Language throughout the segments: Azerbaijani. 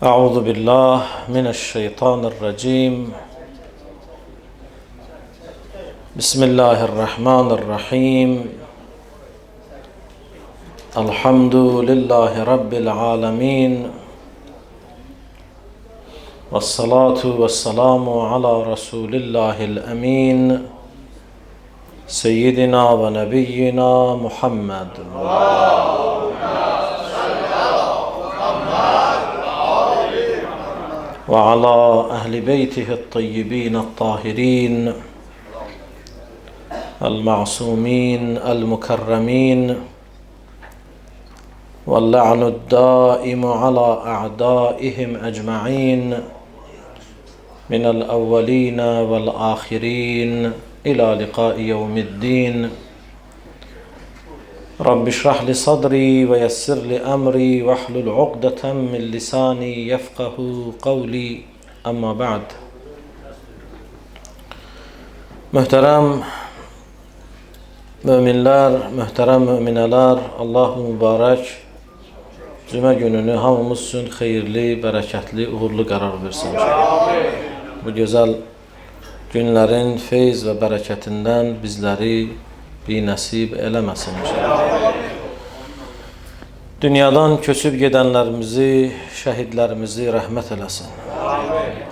أعوذ بالله من الشيطان الرجيم. بسم الله الرحمن الرحيم. الحمد لله رب العالمين، والصلاة والسلام على رسول الله الأمين سيدنا ونبينا محمد. وعلى أهل بيته الطيبين الطاهرين المعصومين المكرمين، واللعن الدائم على أعدائهم أجمعين من الأولين والآخرين إلى لقاء يوم الدين. رب اشرح لي صدري ويسر لي أمري واحلل عقدة من لساني يفقه قولي. أما بعد. Möhtərəm möminlər, möhtərəm möminələr, Allah mübarək cümə gününü hamımız üçün xeyirli, bərəkətli, uğurlu qərar versin. Bu gözəl günlərin feyz və bərəkətindən bizləri binəsib eləməsin. Dünyadan köçüb gedənlərimizi, şəhidlərimizi rəhmət eləsin.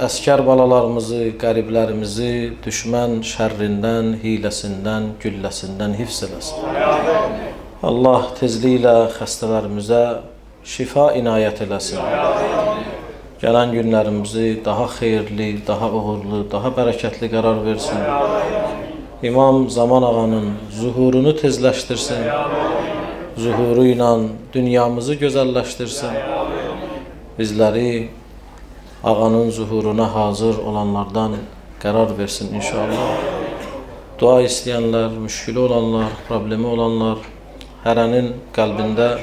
Əskər balalarımızı, qəriblərimizi düşmən şərrindən, hiləsindən, gülləsindən hifz eləsin. Allah tezliklə xəstələrimizə şifa inayət eləsin. Gələn günlərimizi daha xeyirli, daha uğurlu, daha bərəkətli qərar versin. İmam Zaman ağanın zuhurunu tezləşdirsin. Zuhuru ilə dünyamızı gözəlləşdirsin. Bizləri ağanın zuhuruna hazır olanlardan qərar versin inşallah. Dua istəyənlər, müşkili olanlar, problemi olanlar, hərənin qəlbində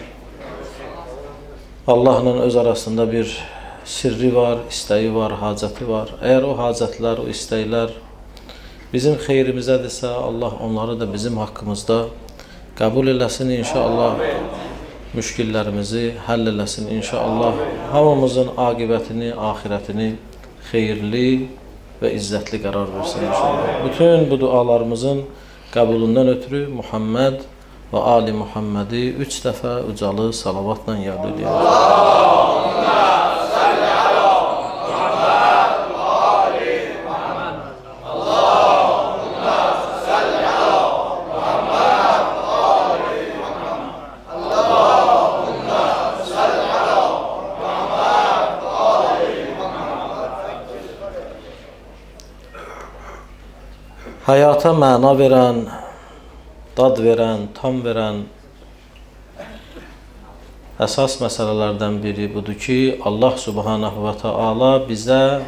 Allahla öz arasında bir sirri var, istəyi var, hacəti var. Əgər o hacətlər, o istəklər bizim xeyrimizədirsə, Allah onları da bizim haqqımızda qəbul eləsin inşallah. Müşkillərimizi həll eləsin inşallah. Hamımızın aqibətini, ahirətini xeyirli və izzətli qərar versin inşallah. Bütün bu dualarımızın qəbulundan ötürü Muhammed və Ali Muhammedi 3 dəfə ucalı salavatla yad ediyoruz. Həyata məna verən, dad verən, tam verən əsas məsələlərdən biri budur ki, Allah Subhanahu və Teala bizə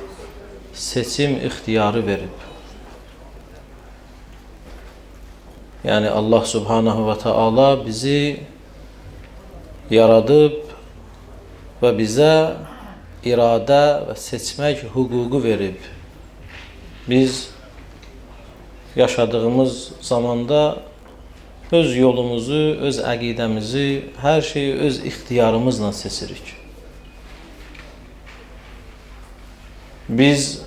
seçim ixtiyarı verib. Yəni Allah Subhanahu və Teala bizi yaradıb və bizə iradə və seçmək hüququ verib. Biz yaşadığımız zamanda öz yolumuzu, öz əqidəmizi, hər şeyi öz ixtiyarımızla seçirik. Biz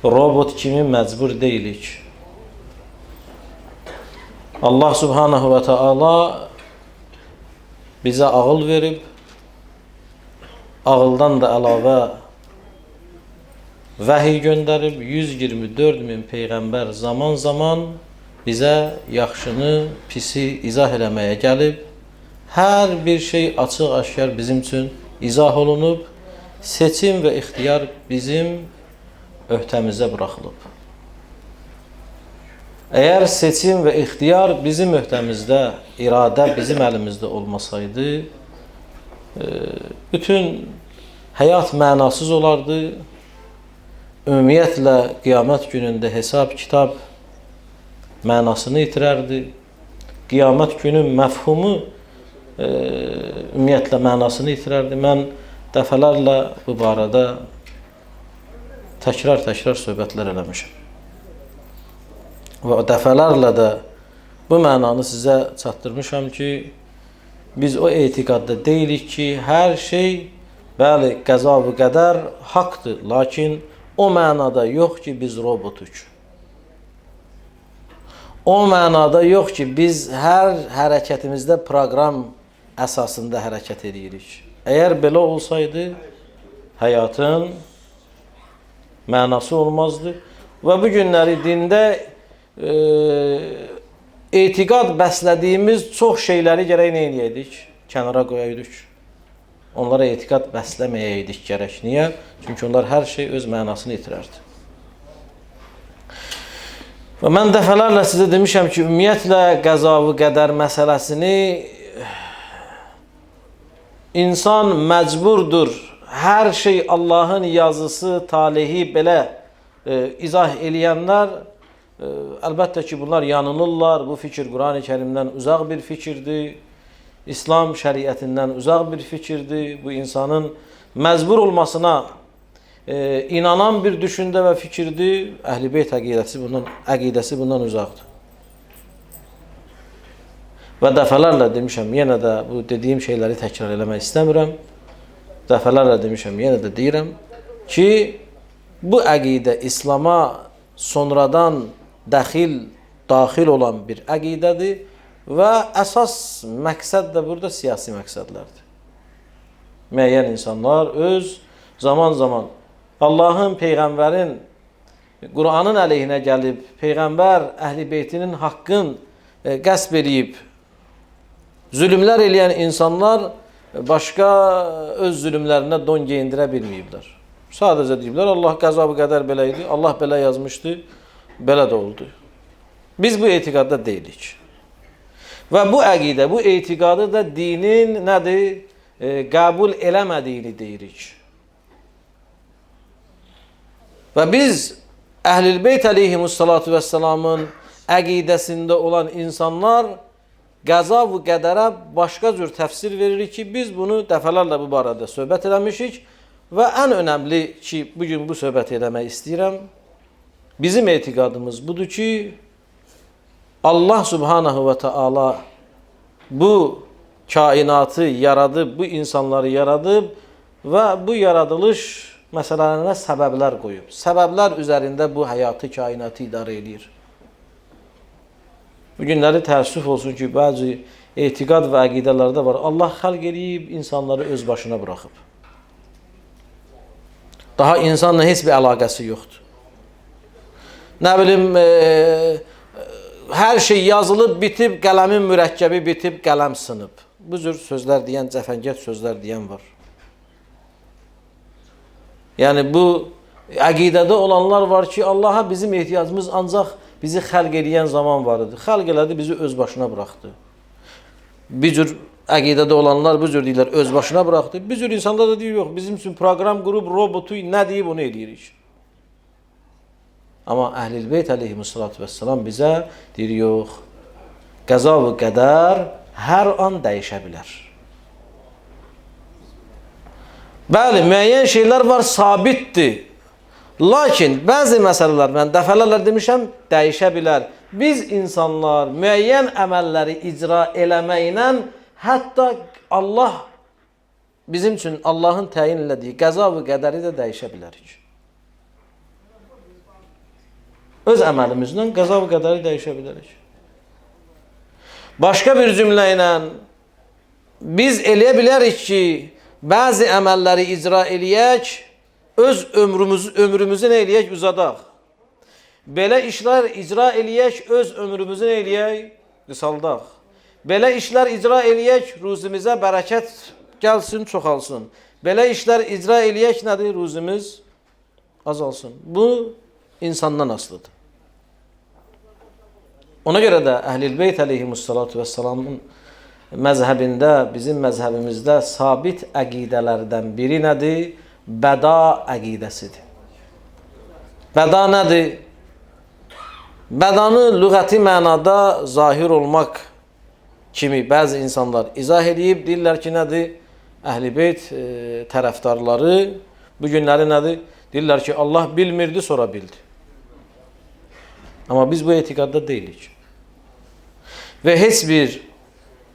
robot kimi məcbur deyilik. Allah Subhanahu və Teala bizə ağıl verib, ağıldan da əlavə vəhiy göndərib, 124.000 peyğəmbər zaman bizə yaxşını, pisi izah eləməyə gəlib. Hər bir şey açıq-aşkar bizim üçün izah olunub. Seçim və ixtiyar bizim öhdəmizə buraxılıb. Əgər seçim və ixtiyar bizim öhdəmizdə, iradə bizim əlimizdə olmasaydı, bütün həyat mənasız olardı. Ümumiyyətlə, qiyamət günündə hesab, kitab mənasını itirərdi. Qiyamət günün məfhumu ümumiyyətlə mənasını itirərdi. Mən dəfələrlə bu barədə təkrar söhbətlər eləmişəm. Və dəfələrlə də bu mənanı sizə çatdırmışam ki, biz o etiqadda deyilik ki, hər şey Bəli, qəza və qədər haqdır, lakin o mənada yox ki, biz robotuq. O mənada yox ki, biz hər hərəkətimizdə proqram əsasında hərəkət edirik. Əgər belə olsaydı, həyatın mənası olmazdı. Və bu günləri dində etiqad bəslədiyimiz çox şeyləri gərək nə edəydik? Kənara qoyaydık. Onlara etiqad bəsləməyəydik gərək. Niyə? Çünki onlar hər şey öz mənasını itirərdi. Və mən dəfələrlə sizə demişəm ki, ümumiyyətlə qəza və qədər məsələsini insan məcburdur. Hər şey Allahın yazısı, talehi belə izah eləyənlər, əlbəttə ki, bunlar yanılırlar. Bu fikir Quran-ı Kərimdən uzaq bir fikirdir. İslam şəriətindən uzaq bir fikirdir. Bu insanın məcbur olmasına inanan bir düşündə və fikirdir. Əhl-i Beyt əqidəsi bundan uzaqdır. Və dəfələrlə demişəm, yenə də bu dediyim şeyləri təkrar eləmək istəmirəm. Dəfələrlə demişəm, yenə də deyirəm ki, bu əqidə İslama sonradan daxil olan bir əqidədir və əsas məqsəd də burada siyasi məqsədlərdir. Müəyyən insanlar öz zaman Allahın, Peyğəmbərin, Quranın əleyhinə gəlib, Peyğəmbər, Əhl-i Beytinin haqqın qəsb edib, zülümlər eləyən insanlar başqa öz zülümlərinə don geyindirə bilməyiblər. Sadəcə deyiblər, Allah qəza və qədər belə idi, Allah belə yazmışdı, belə də oldu. Biz bu etiqadda deyilik. Və bu əqidə, bu etiqadı da dinin nədir? Qəbul eləmədiyini deyirik. Və biz Əhl-i Beyt əleyhimussalatu vəssalamın əqidəsində olan insanlar qəza və qədərə başqa cür təfsir veririk ki, biz bunu dəfələrlə bu barədə söhbət eləmişik və ən önəmli ki, bugün bu söhbət eləmək istəyirəm. Bizim etiqadımız budur ki, Allah subhanahu və teala bu kainatı yaradıb, bu insanları yaradıb və bu yaradılış məsələlərinə səbəblər qoyub. Səbəblər üzərində bu həyatı, kainatı idarə edir. Bu günləri təəssüf olsun ki, bəzi etiqad və əqidələrdə var. Allah xəlq edib, insanları öz başına buraxıb. Daha insanla heç bir əlaqəsi yoxdur. Nə bilim, hər şey yazılıb, bitib, qələmin mürəkkəbi bitib, qələm sınıb. Bu cür sözlər deyən, cəfəngət sözlər deyən var. Yəni, bu əqidədə olanlar var ki, Allaha bizim ehtiyacımız ancaq bizi xəlq edən zaman var idi. Xəlq elədi, bizi öz başına buraxdı. Bir cür əqidədə olanlar bu cür deyirlər, öz başına buraxdı. Bir cür insanlar da deyir, yox, bizim üçün proqram qurub, robotu nə deyib, onu eləyirik. Amma Əhl-i Beyt əleyhimussalatu vəssalam bizə deyir, yox, qəza və qədər hər an dəyişə bilər. Bəli, müəyyən şeylər var, sabitdir. Lakin bəzi məsələlər, mən dəfələrlə demişəm, dəyişə bilər. Biz insanlar müəyyən əməlləri icra eləməklə hətta Allah bizim üçün Allahın təyin elədiyi qəza və qədəri də dəyişə bilərik. Öz əməlimizdən qəza və qədəri dəyişə bilərik. Başqa bir cümlə ilə biz eləyə bilərik ki, bəzi əməlləri icra eləyək, öz ömrümüzü nə eləyək? Uzadaq. Belə işlər icra eləyək, öz ömrümüzü nə eləyək? Qısaldaq. Belə işlər icra eləyək, ruzimizə bərəkət gəlsin, çoxalsın. Belə işlər icra eləyək, nədir? Ruzimiz azalsın. Bu insandan asılıdır. Ona görə də Əhl-i Beyt əleyhimussalatu vəssalamın məzhəbində, bizim məzhəbimizdə sabit əqidələrdən biri nədir? Bəda əqidəsidir. Bəda nədir? Bədanı lüğəti mənada zahir olmaq kimi bəzi insanlar izah edib, deyirlər ki, nədir? Əhl-i Beyt tərəfdarları bu günləri nədir? Deyirlər ki, Allah bilmirdi, sonra bildi. Amma biz bu etiqadda deyilik. Və heç bir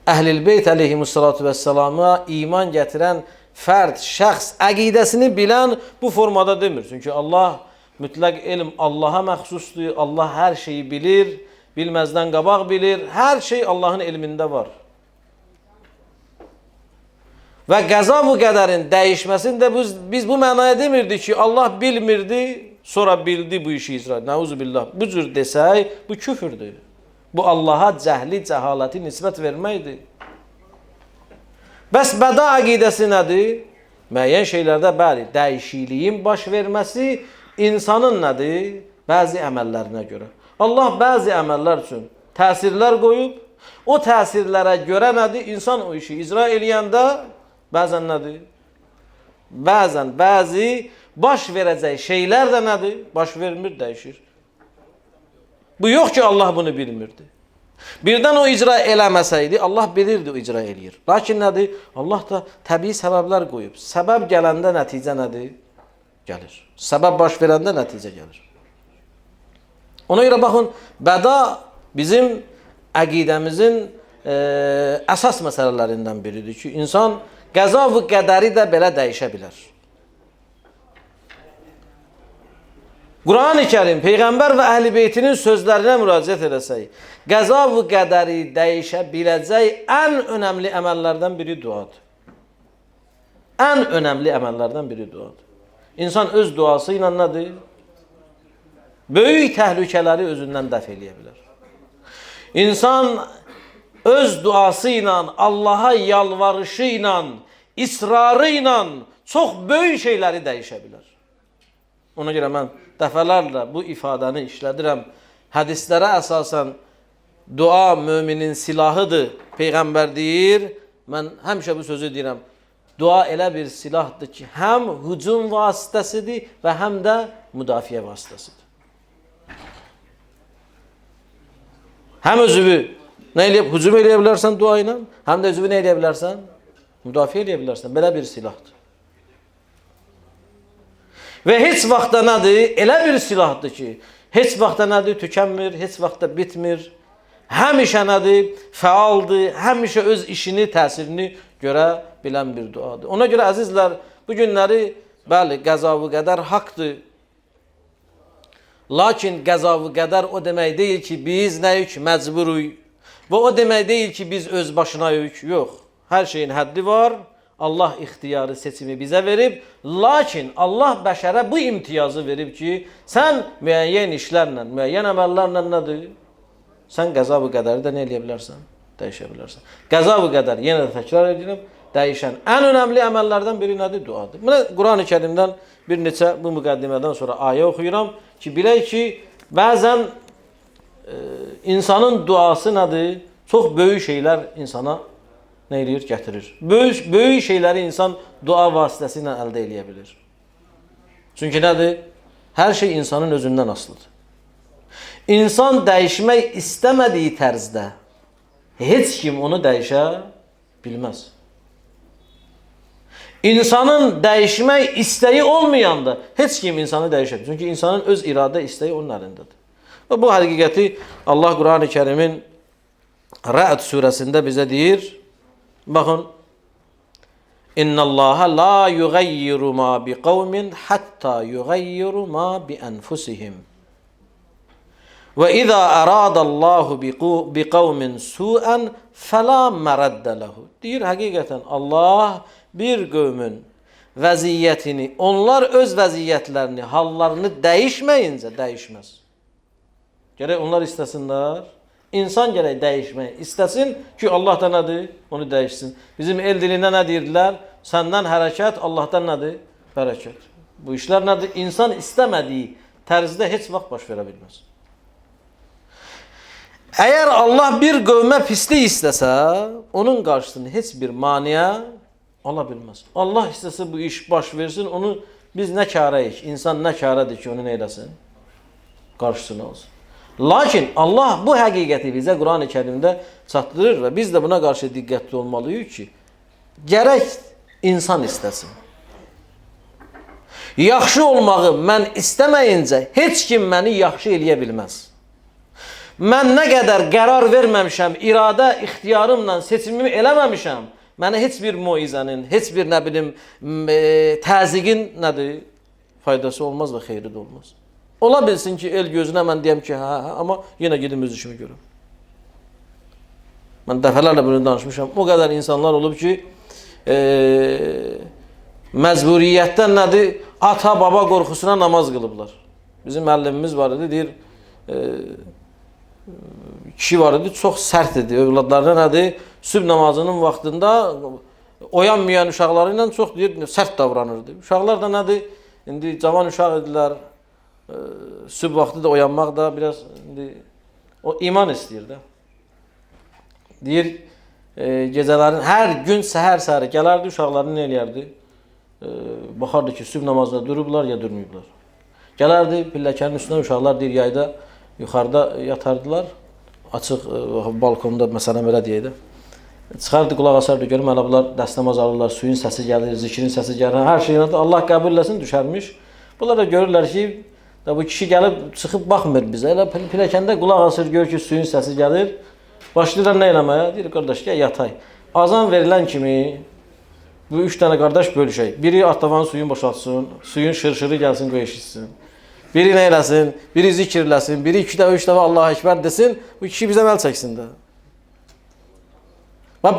Əhl-i Beyt əleyhimussalatu vəssalama iman gətirən fərd, şəxs əqidəsini bilən bu formada demir. Çünki Allah mütləq elm Allaha məxsusdur. Allah hər şeyi bilir, bilməzdən qabaq bilir. Hər şey Allahın elmində var. Və qəza və qədərin dəyişməsində biz bu mənaya demirdik ki, Allah bilmirdi, sonra bildi bu işi icra. Nəuzubillah. Bu cür desək, bu küfürdür. Bu Allaha cəhli, cəhaləti nisbət verməkdir. Bəs bəda əqidəsi nədir? Müəyyən şeylərdə bəli, dəyişikliyin baş verməsi insanın nədir? Bəzi əməllərinə görə. Allah bəzi əməllər üçün təsirlər qoyub, o təsirlərə görə nədir? İnsan o işi icra eləyəndə bəzən nədir? Bəzən bəzi baş verəcək şeylər də nədir? Baş vermir, dəyişir. Bu yox ki, Allah bunu bilmirdi. Birdən o icra eləməsəydi, Allah bilirdi o icra eləyir. Lakin nədir? Allah da təbii səbəblər qoyub. Səbəb gələndə nəticə nədir? Gəlir. Səbəb baş verəndə nəticə gəlir. Ona görə baxın, bəda bizim əqidəmizin əsas məsələlərindən biridir ki, insan qəza və qədəri də belə dəyişə bilər. Quran-ı Kərim, Peyğəmbər və Əhl-i Beytinin sözlərinə müraciət edəsək, qəza və qədəri dəyişə biləcək ən önəmli əməllərdən biri duadır. Ən önəmli əməllərdən biri duadır. İnsan öz duası ilə nədir? Böyük təhlükələri özündən dəf eləyə bilər. İnsan öz duası ilə, Allaha yalvarışı ilə, israrı ilə çox böyük şeyləri dəyişə bilər. Ona görə mən dəfələrlə bu ifadəni işlədirəm. Hədislərə əsasən dua müminin silahıdır. Peyğəmbər deyir, mən həmişə bu sözü deyirəm. Dua elə bir silahdır ki, həm hücum vasitəsidir və həm də müdafiə vasitəsidir. Həm özünü hücum eləyə bilərsən dua ilə, həm də özünü nə eləyə bilərsən? Müdafiə eləyə bilərsən. Belə bir silahdır. Və heç vaxtda nədir? Elə bir silahdır ki, heç vaxtda nədir? Tükənmir, heç vaxtda bitmir. Həmişə nədir? Fəaldır, həmişə öz işini, təsirini görə bilən bir duadır. Ona görə əzizlər, bu günləri, bəli, qəza və qədər haqdır. Lakin qəza və qədər o demək deyil ki, biz nəyik? Məcburuyuk. Və o demək deyil ki, biz öz başınayıq. Yox, hər şeyin həddi var. Allah ixtiyarı seçimi bizə verib, lakin Allah bəşərə bu imtiyazı verib ki, sən müəyyən işlərlə, müəyyən əməllərlə nədir? Sən qəza və qədəri də nə eləyə bilərsən? Dəyişə bilərsən. Qəza və qədər, yenə də təkrar edirəm, dəyişən ən önəmli əməllərdən biri nədir? Duadır. Buna Quran-ı Kərimdən bir neçə bu müqəddimədən sonra ayə oxuyuram ki, bilək ki, bəzən insanın duası nədir? Çox böyük şeylər insana nə eləyir? Gətirir. Böyük şeyləri insan dua vasitəsi ilə əldə eləyə bilir. Çünki nədir? Hər şey insanın özündən asılıdır. İnsan dəyişmək istəmədiyi tərzdə heç kim onu dəyişə bilməz. İnsanın dəyişmək istəyi olmayanda heç kim insanı dəyişə bilməz. Çünki insanın öz iradə istəyi onun əlindədir. Və bu həqiqəti Allah Quran-ı Kərimin Rə'd surəsində bizə deyir. Baxın, İnnallaha la yugayyiru ma bi qavmin hatta yugayyiru ma bi anfusihim. Və izə əradallahu bi qavmin su'an fəla məraddə ləhu. Deyir, həqiqətən Allah bir qövmün vəziyyətini, onlar öz vəziyyətlərini, hallarını dəyişməyincə dəyişməz. Gərək onlar istəsinlər. İnsan gərək dəyişmək istəsin ki, Allah da nədir? Onu dəyişsin. Bizim el dilində nə deyirdilər? Səndən hərəkət, Allahdan nədir? Bərəkət. Bu işlər nədir? İnsan istəmədiyi tərzdə heç vaxt baş verə bilməz. Əgər Allah bir qövmə pislik istəsə, onun qarşısını heç bir maniyə ala bilməz. Allah istəsə bu iş baş versin, onu biz nə karəyik? İnsan nə karədir ki, onu nə eləsin? Qarşısını alsın. Lakin Allah bu həqiqəti bizə Quran-ı Kərimdə çatdırır və biz də buna qarşı diqqətli olmalıyıq ki, gərək insan istəsin. Yaxşı olmağı mən istəməyincə heç kim məni yaxşı eləyə bilməz. Mən nə qədər qərar verməmişəm, iradə, ixtiyarımla seçimimi eləməmişəm, Mənə heç bir moizənin, heç bir nə bilim təzyiqin nədir? Faydası olmaz və xeyri də olmaz. Ola bilsin ki, el gözünə mən deyəm ki, hə, amma yenə gedim öz işimi görüm. Mən dəfələrlə bunu danışmışam. O qədər insanlar olub ki, məcburiyyətdən nədir? Ata, baba qorxusuna namaz qılıblar. Bizim müəllimimiz var idi, deyir, kişi var idi, çox sərt idi. Övladlarına nədir? Sübh namazının vaxtında oyanmayan uşaqları ilə çox deyir, sərt davranırdı. Uşaqlar da nədir? İndi cavan uşaq idilər. Sübh vaxtı da oyanmaq da biraz o iman istəyir də. Deyir, gecələrin hər gün səhər-səhər gələrdi, uşaqlarını nə eləyərdi? Baxardı ki, sübh namazında durublar ya durmayıblar. Gələrdi, pilləkənin üstündən uşaqlar deyir, yayda yuxarıda yatardılar. Açıq balkonda, məsələn, belə deyək də. Çıxardı, qulaq asardı, görüm, hələ bunlar dəst namaz alırlar, suyun səsi gəlir, zikrin səsi gəlir, hər şey Allah qəbul eləsin, düşərmiş. Bunlar da görürlər ki, bu kişi gəlib, çıxıb baxmır bizə. Elə pilləkəndə qulaq asır, görür ki, suyun səsi gəlir. Başlayırlar nə eləməyə? Deyir, qardaş, gəl yatay. Azan verilən kimi bu 3 dənə qardaş bölüşək. Biri artavanın suyunu boşaltsın, suyun şırşırı gəlsin, qoy eşitsin. Biri nə eləsin, biri zikirləsin, biri 2 dəfə, 3 dəfə Allahu Ekber desin, bu kişi bizə əl çəksin də.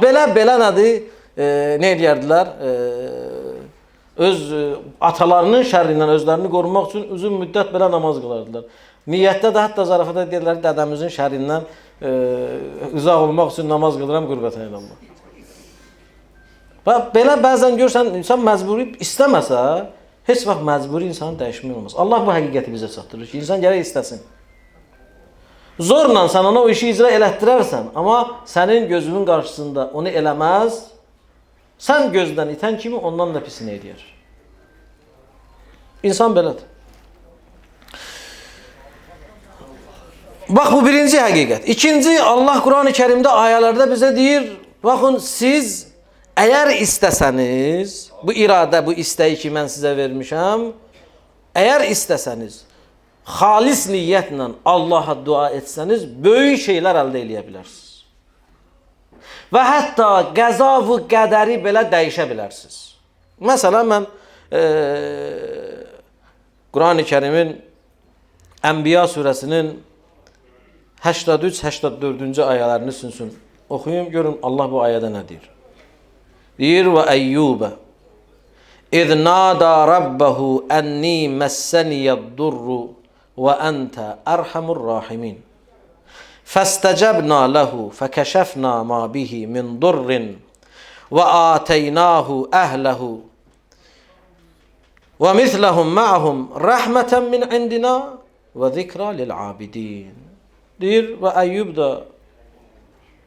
Belə nədir? Nə edərdilər? Öz atalarının şərrindən özlərini qorumaq üçün uzun müddət belə namaz qılardılar. Niyyətdə də hətta zarafata deyirlər, dədəmizin şərrindən uzaq olmaq üçün namaz qılıram, qürbətə inanmaq. Belə bəzən görsən, insan məcburi istəməsə, heç vaxt məcburi insanı dəyişmək olmaz. Allah bu həqiqəti bizə çatdırır ki, insan gərək istəsin. Zorla sən ona o işi icra elətdirərsən, amma sənin gözünün qarşısında onu eləməz, sən gözdən itən kimi ondan da pisini eləyər. İnsan belədir. Bax, bu birinci həqiqət. İkinci, Allah Quran-ı Kərimdə ayələrdə bizə deyir, baxın, siz əgər istəsəniz, bu iradə, bu istəyi ki, mən sizə vermişəm, əgər istəsəniz, xalis niyyətlə Allaha dua etsəniz, böyük şeylər əldə eləyə bilərsiniz. Və hətta qəza-vı qədəri belə dəyişə bilərsiniz. Məsələn, mən Quran-ı Kərimin Ənbiya surəsinin 83-84-cü ayələrini sünsün. Oxuyum, görün Allah bu ayədə nə deyir. Deyir, və əyyubə İz nada rabbəhu ənni məssəniyyəd-durru və əntə ərhamur rahimin. Fəstəcəbna ləhu fəkəşəfna ma bihi min durrin və ətəynahu əhləhu və misləhum mə'hum rəhmətən min indina və zikra lil-abidin. Deyir, və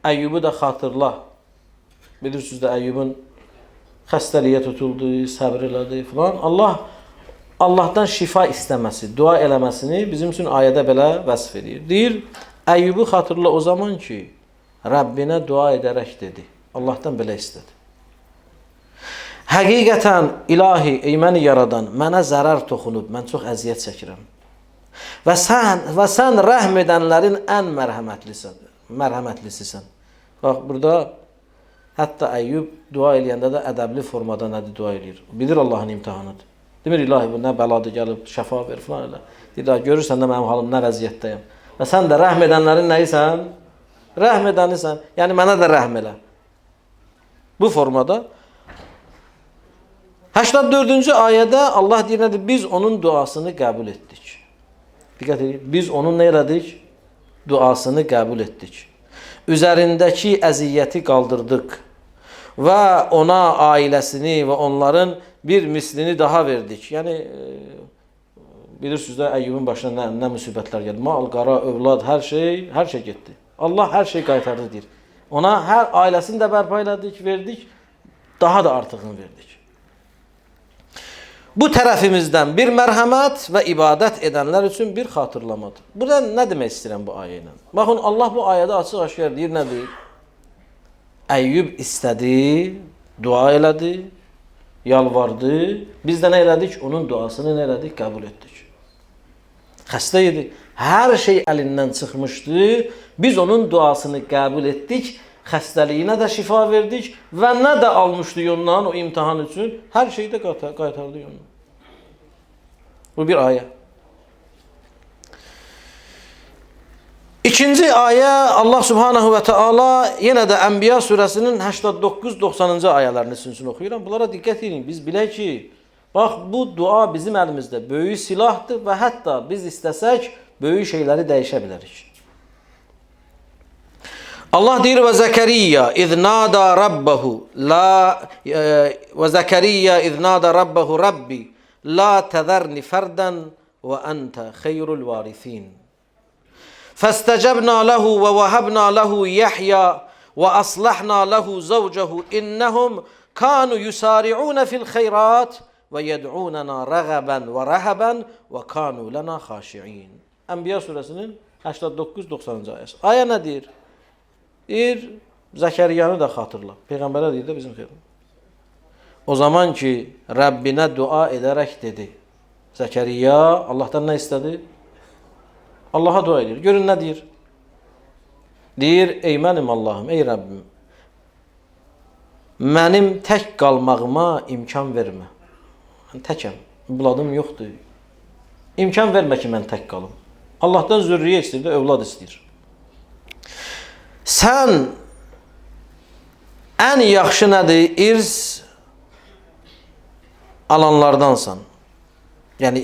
Əyyubu da xatırla. Bilirsiniz də Əyyubun xəstəliyə tutuldu, səbr elədi filan. Allahdan şifa istəməsi, dua eləməsini bizim üçün ayədə belə vəsf edir. Deyir, Əyyubu xatırla o zaman ki, Rəbbinə dua edərək dedi. Allahdan belə istədi. Həqiqətən ilahi, məni yaradan, mənə zərər toxunub, mən çox əziyyət çəkirəm. Və sən rəhm edənlərin ən mərhəmətlisisən. Bax, burada hətta Əyyub dua eləyəndə də ədəbli formada nədir dua eləyir. Bilir Allahın imtihanıdır. Demir, ilahi, bu nə bəladır, gəlib şəfa ver, filan elə. Deyir, görürsən də mənim halım nə vəziyyətdəyəm. Və sən də rəhm edənlərin nəyisən? Rəhm edənisən. Yəni, mənə də rəhm elə. Bu formada 84-cü ayədə Allah deyir, nədir? Biz onun duasını qəbul etdik. Diqqət edin, biz onun nə elədik? Duasını qəbul etdik. Üzərindəki əziyyəti qaldırdıq və ona ailəsini və onların bir mislini daha verdik. Yəni, bilirsiniz də Əyyubun başına nə müsibətlər gəldi. Mal, qara, övlad, hər şey getdi. Allah hər şey qaytardı deyir. Ona hər ailəsini də bərpa elədik, verdik, daha da artığını verdik. Bu tərəfimizdən bir mərhəmət və ibadət edənlər üçün bir xatırlamadır. Burada nə demək istəyirəm bu ayə ilə? Baxın, Allah bu ayədə açıq-aşkar deyir, nədir? Əyyub istədi, dua elədi, yalvardı. Biz də nə elədik? Onun duasını nə elədik? Qəbul etdik. Xəstə idi. Hər şey əlindən çıxmışdı. Biz onun duasını qəbul etdik xəstəliyinə də şifa verdik və nə də almışdı ondan o imtihan üçün, hər şeyi də qaytardı ondan. Bu bir ayə. İkinci ayə Allah Subhanahu və Teala yenə də Ənbiya surəsinin 89-90-cı ayələrini sizin oxuyuram. Bunlara diqqət edin. Biz bilək ki, bax bu dua bizim əlimizdə böyük silahdır və hətta biz istəsək böyük şeyləri dəyişə bilərik. Allah deyir və Zəkəriyyə iznada rabbahu və Zəkəriyyə iznada rabbahu rabbi la təzərni fərdən və əntə xeyrul varithin. Fəstəcəbna ləhu və vəhəbna ləhu yəhya və aslahna ləhu zəvcəhu innəhum kanu yusari'unə fil xeyrat və yəd'unəna rəğəbən və rəhəbən və kanu lənə xaşi'in. Ənbiya surəsinin 89-90-cı ayəsi. Ayə nə deyir? Deyir, Zəkəriyanı da xatırla. Peyğəmbərə deyir də bizim xeyrim. O zaman ki, Rəbbinə dua edərək dedi. Zəkəriyya Allahdan nə istədi? Allaha dua edir. Görün nə deyir? Deyir, ey mənim Allahım, ey Rəbbim, mənim tək qalmağıma imkan vermə. Mən təkəm, övladım yoxdur. İmkan vermə ki, mən tək qalım. Allahdan zürriyə istəyir də, övlad istəyir. Sən ən yaxşı nədir? İrz alanlardansan. Yəni,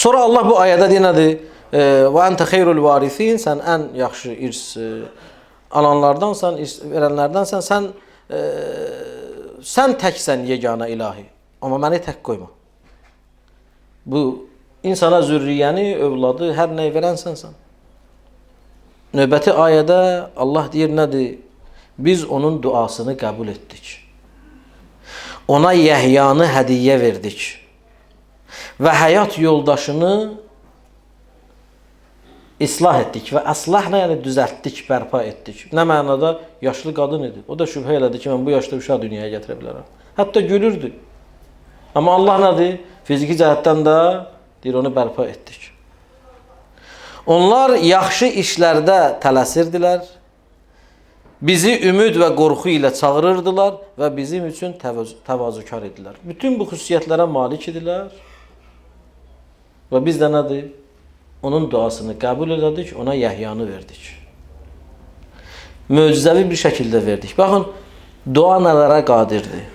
sonra Allah bu ayədə deyir nədir? Və əntə xeyrul varithin, sən ən yaxşı irs alanlardansan, irs verənlərdənsən, sən təksən yeganə ilahi. Amma məni tək qoyma. Bu, insana zürriyyəni, övladı, hər nəyi verənsənsən. Növbəti ayədə Allah deyir nədir? Biz onun duasını qəbul etdik. Ona Yəhyanı hədiyyə verdik. Və həyat yoldaşını islah etdik və əslahla, yəni düzəltdik, bərpa etdik. Nə mənada? Yaşlı qadın idi. O da şübhə elədi ki, mən bu yaşda uşaq dünyaya gətirə bilərəm. Hətta gülürdü. Amma Allah nədir? Fiziki cəhətdən də deyir, onu bərpa etdik. Onlar yaxşı işlərdə tələsirdilər, bizi ümid və qorxu ilə çağırırdılar və bizim üçün təvazökar idilər. Bütün bu xüsusiyyətlərə malik idilər və biz də nədir? Onun duasını qəbul elədik, ona Yəhyanı verdik. Möcüzəvi bir şəkildə verdik. Baxın, dua nələrə qadirdir?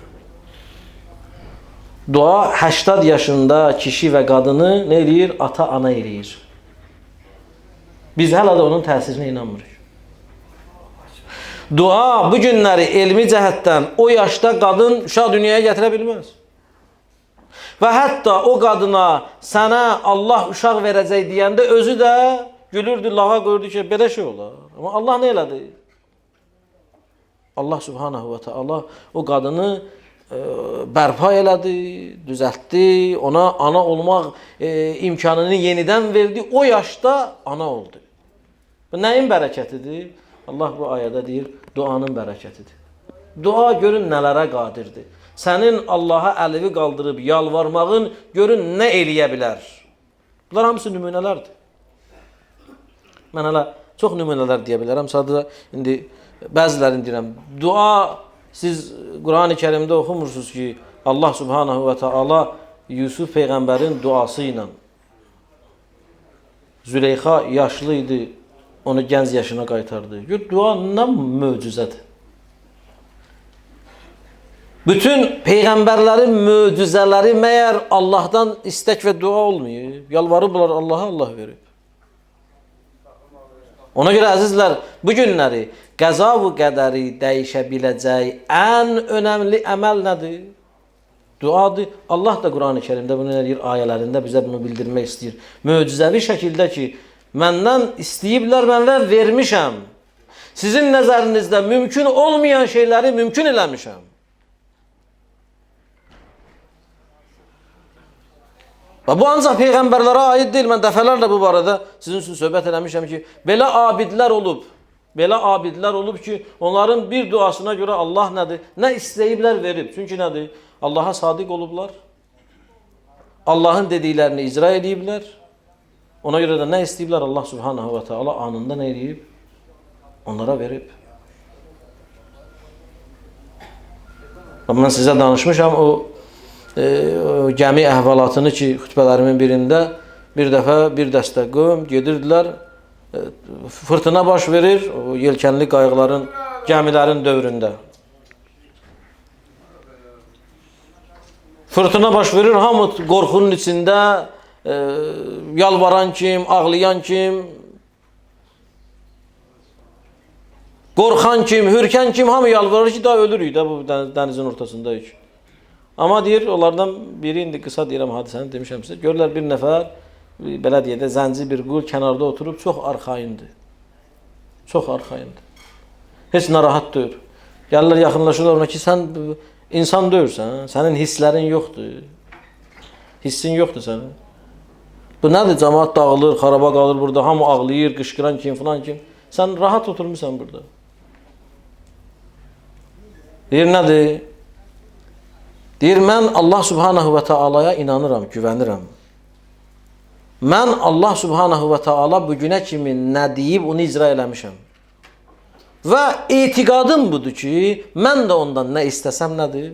Dua 80 yaşında kişi və qadını nə eləyir? Ata-ana eləyir. Biz hələ də onun təsirinə inanmırıq. Dua bu günləri elmi cəhətdən o yaşda qadın uşaq dünyaya gətirə bilməz. Və hətta o qadına sənə Allah uşaq verəcək deyəndə özü də gülürdü, lağa qoyurdu ki, belə şey olar. Amma Allah nə elədi? Allah Subhanahu və Teala o qadını bərpa elədi, düzəltdi, ona ana olmaq imkanını yenidən verdi. O yaşda ana oldu. Bu nəyin bərəkətidir? Allah bu ayədə deyir, duanın bərəkətidir. Dua görün nələrə qadirdir. Sənin Allaha əlini qaldırıb yalvarmağın görün nə eləyə bilər. Bunlar hamısı nümunələrdir. Mən hələ çox nümunələr deyə bilərəm. Sadəcə indi bəzilərini deyirəm. Dua, siz Quran-ı Kərimdə oxumursunuz ki, Allah Subhanahu və Teala Yusuf Peyğəmbərin duası ilə Züleyxa yaşlı idi, onu gənc yaşına qaytardı. Gör, dua nə möcüzədir. Bütün Peyğəmbərlərin möcüzələri məyər Allahdan istək və dua olmayıb. Yalvarıblar Allaha, Allah verib. Ona görə əzizlər, bu günləri qəza və qədəri dəyişə biləcək ən önəmli əməl nədir? Duadır. Allah da Quran-ı Kərimdə bunu nə deyir? Ayələrində bizə bunu bildirmək istəyir. Möcüzəvi şəkildə ki, məndən istəyiblər, məndən vermişəm. Sizin nəzərinizdə mümkün olmayan şeyləri mümkün eləmişəm. Və bu ancaq Peyğəmbərlərə aid deyil. Mən dəfələrlə bu barədə sizin üçün söhbət eləmişəm ki, belə abidlər olub ki, onların bir duasına görə Allah nədir? Nə istəyiblər verib. Çünki nədir? Allaha sadiq olublar. Allahın dediklərini icra ediblər. Ona görə də nə istəyiblər Allah Subhanahu və Teala anında nə edib? Onlara verib. Mən sizə danışmışam o gəmi əhvalatını ki, xütbələrimin birində bir dəfə bir dəstə qövm gedirdilər, fırtına baş verir o yelkənli qayıqların, gəmilərin dövründə. Fırtına baş verir, hamı qorxunun içində, yalvaran kim, ağlayan kim, qorxan kim, hürkən kim, hamı yalvarır ki, daha ölürük də bu dənizin ortasındayıq. Amma deyir, onlardan biri, indi qısa deyirəm hadisəni, demişəm sizə, görürlər bir nəfər, belə deyək də, zənci bir qul kənarda oturub, çox arxayındır. Çox arxayındır. Heç narahat deyir. Gəlirlər, yaxınlaşırlar ona ki, sən insan deyirsən, sənin hisslərin yoxdur. Hissin yoxdur sənin. Bu nədir? Cəmaat dağılır, xaraba qalır burada, hamı ağlayır, qışqıran kim, filan kim. Sən rahat oturmuşsan burada. Deyir, nədir? Deyir, mən Allah Subhanahu və Teala'ya inanıram, güvənirəm. Mən Allah Subhanahu və Teala bugünə kimi nə deyib, onu icra eləmişəm. Və etiqadım budur ki, mən də ondan nə istəsəm nədir?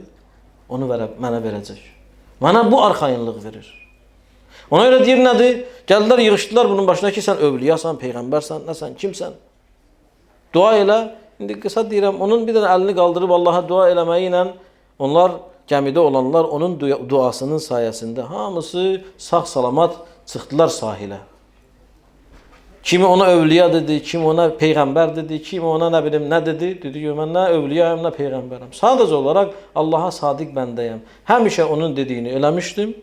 Onu mənə verəcək. Mənə bu arxayınlıq verir. Ona görə deyir, nədir? Gəldilər, yığışdılar bunun başına ki, sən övliyasan, peyğəmbərsən, nəsən, kimsən? Dua elə. İndi qısa deyirəm, onun bir dənə əlini qaldırıb Allaha dua eləməyi ilə onlar, gəmidə olanlar onun duasının sayəsində hamısı sağ-salamat çıxdılar sahilə. Kimi ona övliya dedi, kimi ona peyğəmbər dedi, kimi ona nə bilim nə dedi. Dedi ki, mən nə övliyayım, nə peyğəmbərəm. Sadəcə olaraq Allaha sadiq bəndəyəm. Həmişə onun dediyini eləmişdim.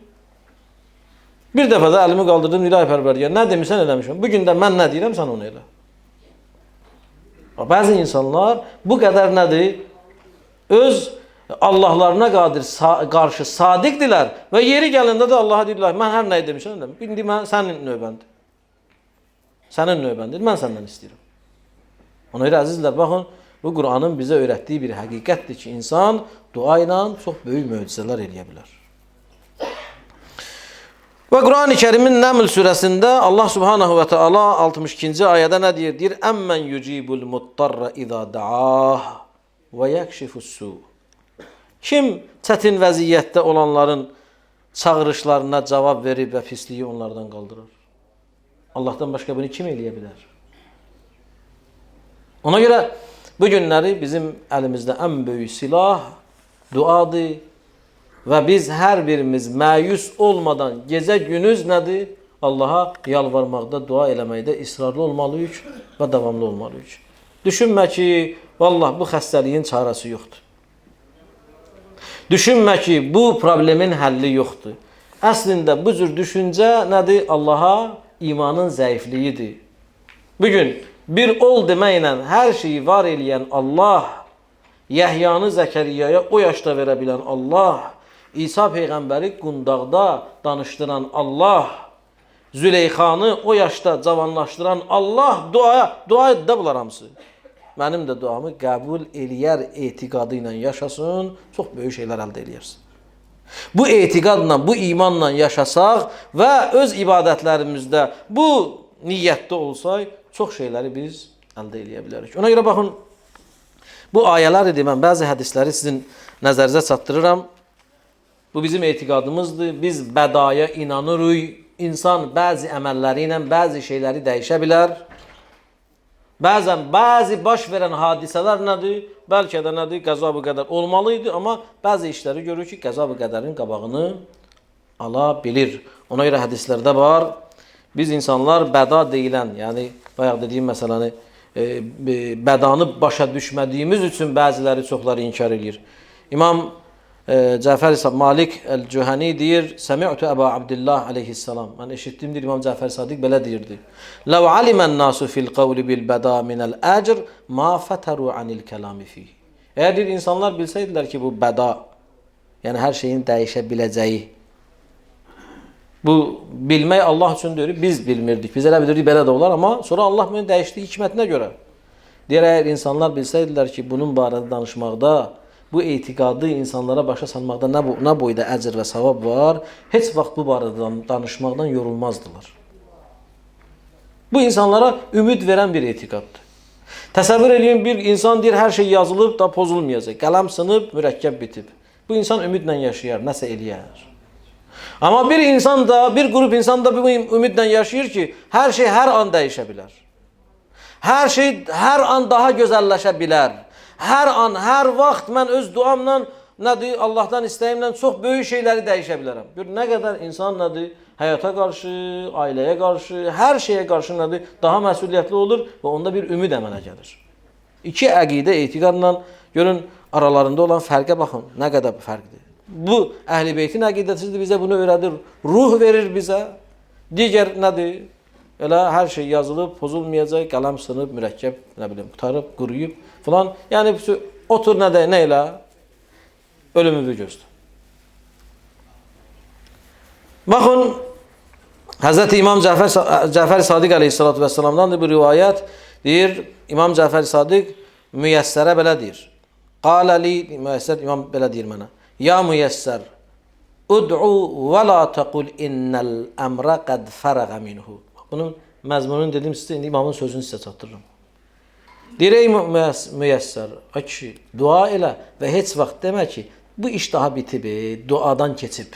Bir dəfə də əlimi qaldırdım, ilahi pərvərdigər, nə demişsən eləmişəm. Bugün də mən nə deyirəm, sən onu elə. Bəzi insanlar bu qədər nədir? Öz Allahlarına qarşı sadiqdirlər və yeri gəlində də Allaha deyirlər, mən hər nəyi demişəm, indi mən sənin növbəndir. Sənin növbəndir, mən səndən istəyirəm. Ona görə əzizlər, baxın, bu Qur'anın bizə öyrətdiyi bir həqiqətdir ki, insan dua ilə çox böyük möcüzələr eləyə bilər. Və Quran-ı Kərimin Nəml surəsində Allah Subhanahu və Teala 62-ci ayədə nə deyir? Deyir, əmmən yucibul muttarra izə da'ah və yəkşifus-su. Kim çətin vəziyyətdə olanların çağırışlarına cavab verib və pisliyi onlardan qaldırır? Allahdan başqa bunu kim eləyə bilər? Ona görə bu günləri bizim əlimizdə ən böyük silah duadır və biz hər birimiz məyus olmadan gecə günüz nədir? Allaha yalvarmaqda, dua eləməkdə israrlı olmalıyıq və davamlı olmalıyıq. Düşünmə ki, vallah bu xəstəliyin çarəsi yoxdur. Düşünmə ki, bu problemin həlli yoxdur. Əslində bu cür düşüncə nədir? Allaha imanın zəifliyidir. Bugün bir ol deməklə hər şeyi var eləyən Allah, Yəhyanı Zəkəriyaya o yaşda verə bilən Allah, İsa Peyğəmbəri qundaqda danışdıran Allah, Züleyxanı o yaşda cavanlaşdıran Allah, dua edə bunlar hamısı. Mənim də duamı qəbul eləyər etiqadı ilə yaşasın, çox böyük şeylər əldə eləyərsin. Bu etiqadla, bu imanla yaşasaq və öz ibadətlərimizdə bu niyyətdə olsaq, çox şeyləri biz əldə eləyə bilərik. Ona görə baxın, bu ayələr idi, mən bəzi hədisləri sizin nəzərinizə çatdırıram. Bu bizim etiqadımızdır, biz bədaya inanırıq. İnsan bəzi əməlləri ilə bəzi şeyləri dəyişə bilər. Bəzən bəzi baş verən hadisələr nədir? Bəlkə də nədir? Qəza-bu qədər olmalıydı, amma bəzi işləri görür ki, qəza-bu qədərin qabağını ala bilir. Ona görə hədislərdə var. Biz insanlar bəda deyilən, yəni bayaq dediyim məsələni, bədanı başa düşmədiyimiz üçün bəziləri çoxları inkar edir. İmam Cəfər Malik Əl-Cühəni deyir, Səmi'tu Əba Abdillah aleyhissalam. Mən eşitdim, deyir, İmam Cəfər Sadiq belə deyirdi. Ləv alimən nasu fil qavli bil bəda minəl əcr, ma fətəru anil kəlami fih. Əgər deyir, insanlar bilsəydilər ki, bu bəda, yəni hər şeyin dəyişə biləcəyi, bu bilmək Allah üçün deyir, biz bilmirdik. Biz elə bilirdik, belə də olar, amma sonra Allah bunu dəyişdi hikmətinə görə. Deyir, əgər insanlar bilsəydilər ki, bunun barədə danışmaqda, bu etiqadı insanlara başa salmaqda nə boyda əcr və savab var, heç vaxt bu barədə danışmaqdan yorulmazdılar. Bu insanlara ümid veren bir etikaddır. Təsəvvür edin, bir insan deyir, hər şey yazılıb da pozulmayacaq. Qələm sınıb, mürəkkəb bitib. Bu insan ümidlə yaşayar, nəsə eləyər. Amma bir insan da, bir qrup insan da bu ümidlə yaşayır ki, hər şey hər an dəyişə bilər. Hər şey hər an daha gözəlləşə bilər. Hər an, hər vaxt mən öz duamla, nədir, Allahdan istəyimlə çox böyük şeyləri dəyişə bilərəm. Bir nə qədər insan nədir, həyata qarşı, ailəyə qarşı, hər şeyə qarşı nədir, daha məsuliyyətli olur və onda bir ümid əmələ gəlir. İki əqidə, etiqadla görün aralarında olan fərqə baxın, nə qədər fərqdir. Bu Əhl-i Beytin əqidəsidir, bizə bunu öyrədir, ruh verir bizə. Digər nədir? Elə hər şey yazılıb, pozulmayacaq, qələm sınıb, mürəkkəb, nə bilim, qutarıb, quruyub filan. Yəni otur nə elə? Ölümümüzü gözlə. Baxın, Hz. İmam Cəfər Sadiq əleyhissalatu vəssalamdan bir rivayət deyir, İmam Cəfər Sadiq müyəssərə belə deyir. Qaləli, müyəssər, İmam belə deyir mənə. Ya müyəssər, ud'u və la təqul innəl əmrə qəd fərəğə minhu. Bunun məzmununu dedim sizə, indi imamın sözünü sizə çatdırırım. Deyir, ey müyəssər, kişi, dua elə və heç vaxt demə ki, bu iş daha bitib, duadan keçib.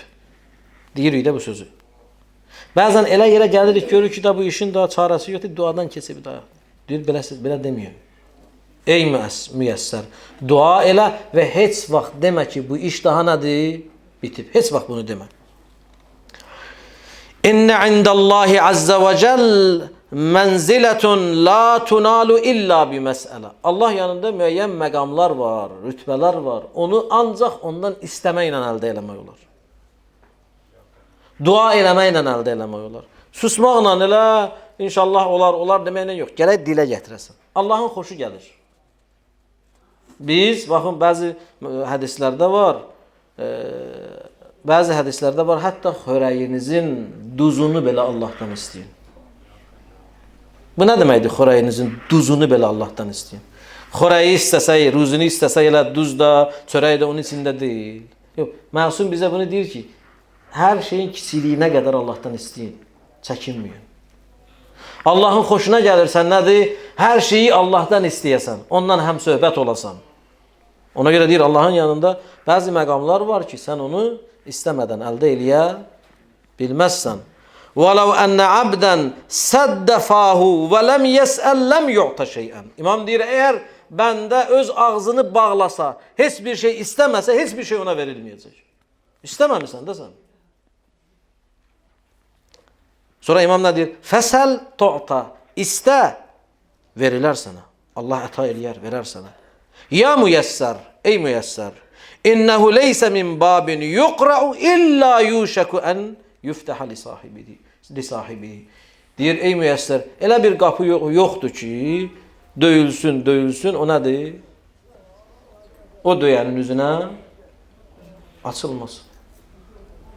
Deyirik də bu sözü. Bəzən elə yerə gəlirik, görürük ki, bu işin daha çarəsi yoxdur, duadan keçib daha. Deyir, belə demiyor. Ey müyəssər, dua elə və heç vaxt demə ki, bu iş daha nədir? Bitib. Heç vaxt bunu demə. İnnə indəllahi əzzə və cəl mənzilətun la tunalu illa bi məsələ. Allah yanında müəyyən məqamlar var, rütbələr var. Onu ancaq ondan istəməklə əldə eləmək olar. Dua eləməklə əldə eləmək olar. Susmaqla elə, inşallah olar deməklə yox. Gərək dilə gətirəsən. Allahın xoşu gəlir. Biz, baxın, bəzi hədislərdə var, hətta xörəyinizin duzunu belə Allahdan istəyin. Bu nə deməkdir, xörəyinizin duzunu belə Allahdan istəyin? Xörəyi istəsək, ruzunu istəsək elə duz da, çörək də onun içində deyil. Yox, məsum bizə bunu deyir ki, hər şeyin kiçiliyinə qədər Allahdan istəyin, çəkinməyin. Allahın xoşuna gəlirsən nədir? Hər şeyi Allahdan istəyəsən, ondan həm söhbət olasan. Ona görə deyir, Allahın yanında bəzi məqamlar var ki, sən onu istəmədən əldə eləyə bilməzsən. وَلَوْ أَنَّ عَبْدًا سَدَّفَاهُ وَلَمْ يَسْأَلْ لَمْ يُعْتَ شَيْئًا. İmam deyir, əgər bəndə öz ağzını bağlasa, heç bir şey istəməsə, heç bir şey ona verilməyəcək. İstəməmisən də sən. Sonra imam nə deyir? Fəsəl tu'ta. İstə, verilər sənə. Allah əta eləyər, verər sənə. Ya müyəssər, ey müyəssər, İnnəhu leysə min babin yuqra'u illa yuşəku ən yuftəhə li sahibihi. Deyir, ey müyəssər, elə bir qapı yoxdur ki, döyülsün, o nədir? O döyənin üzünə açılmasın.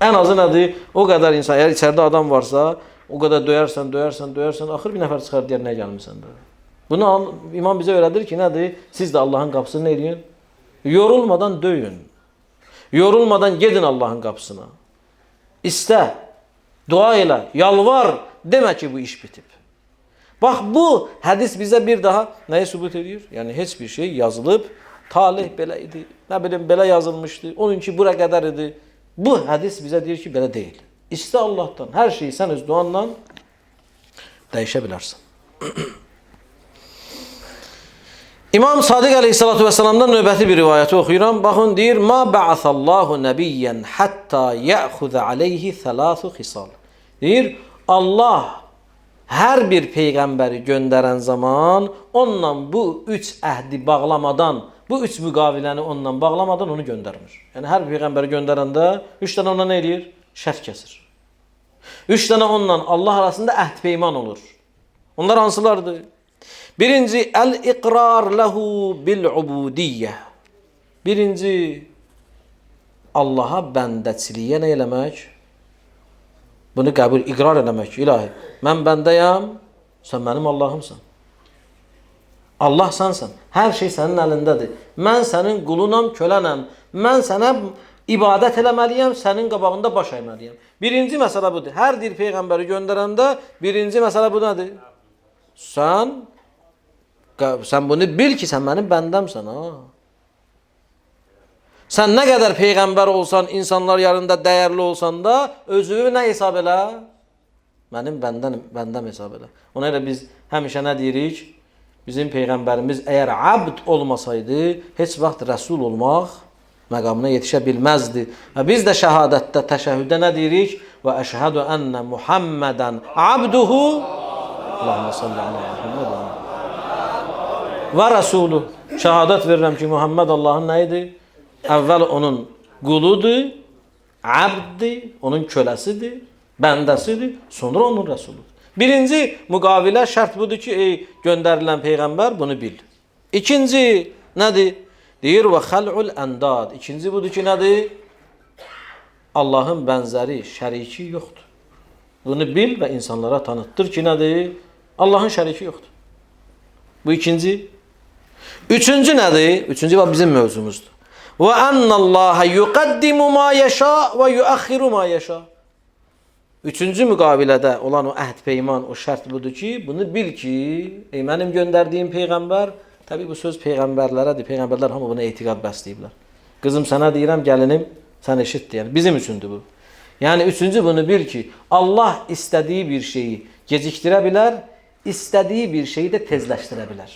Ən azı nədir? O qədər insan, əgər içəridə adam varsa, o qədər döyərsən, axır bir nəfər çıxar deyər, nə gəlmirsən də. Bunu imam bizə öyrədir ki, nədir? Siz də Allahın qapısını nə edin? Yorulmadan döyün. Yorulmadan gedin Allahın qapısına. İstə, dua elə, yalvar, demə ki, bu iş bitib. Bax, bu hədis bizə bir daha nəyi sübut edir? Yəni, heç bir şey yazılıb, talih belə idi, nə bilim, belə yazılmışdı, onunki bura qədər idi. Bu hədis bizə deyir ki, belə deyil. İstə Allahdan, hər şeyi sən öz duanla dəyişə bilərsən. İmam Sadiq əleyhissalatu vesselam'dan növbəti bir rivayəti oxuyuram. Baxın, deyir, ma ba'asallahu nəbiyyən hətta yəxudə aleyhi thəlathu xisal. Deyir, Allah hər bir peyğəmbəri göndərən zaman onunla bu üç əhdi bağlamadan, bu üç müqaviləni onunla bağlamadan onu göndərmir. Yəni, hər bir peyğəmbəri göndərəndə üç dənə ona nə eləyir? Şərt kəsir. Üç dənə onunla Allah arasında əhd peyman olur. Onlar hansılardır? Birinci, el-iqrar ləhu bil-ubudiyyə. Birinci, Allaha bəndəçiliyə nə eləmək? Bunu qəbul, iqrar eləmək. İlahi, mən bəndəyəm, sən mənim Allahımsan. Allah sənsən. Hər şey sənin əlindədir. Mən sənin qulunam, kölənəm. Mən sənə ibadət eləməliyəm, sənin qabağında baş əyməliyəm. Birinci məsələ budur. Hər bir peyğəmbəri göndərəndə birinci məsələ bu nədir? sən bunu bil ki, sən mənim bəndəmsən ha. Sən nə qədər peyğəmbər olsan, insanlar yanında dəyərli olsan da, özünü nə hesab elə? Mənim bəndəm hesab elə. Ona görə biz həmişə nə deyirik? Bizim peyğəmbərimiz əgər abd olmasaydı, heç vaxt rəsul olmaq məqamına yetişə bilməzdi. Və biz də şəhadətdə, təşəhhüddə nə deyirik? Və əşhədu ənə Muhammədən abduhu Allahümə salli alə Muhammədən və rəsulü. Şəhadət verirəm ki, Muhammed Allahın nə idi? Əvvəl onun quludur, abddir, onun köləsidir, bəndəsidir, sonra onun rəsuludur. Birinci müqavilə şərt budur ki, ey göndərilən peyğəmbər bunu bil. İkinci nədir? Deyir və xəl'ul əndad. İkinci budur ki, nədir? Allahın bənzəri, şəriki yoxdur. Bunu bil və insanlara tanıtdır ki, nədir? Allahın şəriki yoxdur. Bu ikinci. Üçüncü nədir? Üçüncü bizim mövzumuzdur. Və ənəlləhə yuqaddimu ma yəşə və yuəxxiru ma yəşə. Üçüncü müqavilədə olan o əhd peyman, o şərt budur ki, bunu bil ki, ey mənim göndərdiyim peyğəmbər, təbii bu söz peyğəmbərlərədir, peyğəmbərlər hamı buna etiqad bəsləyiblər. Qızım sənə deyirəm, gəlinim, sən eşitdir. Yəni bizim üçündür bu. Yəni üçüncü bunu bil ki, Allah istədiyi bir şeyi gecikdirə bilər, istədiyi bir şeyi də tezləşdirə bilər.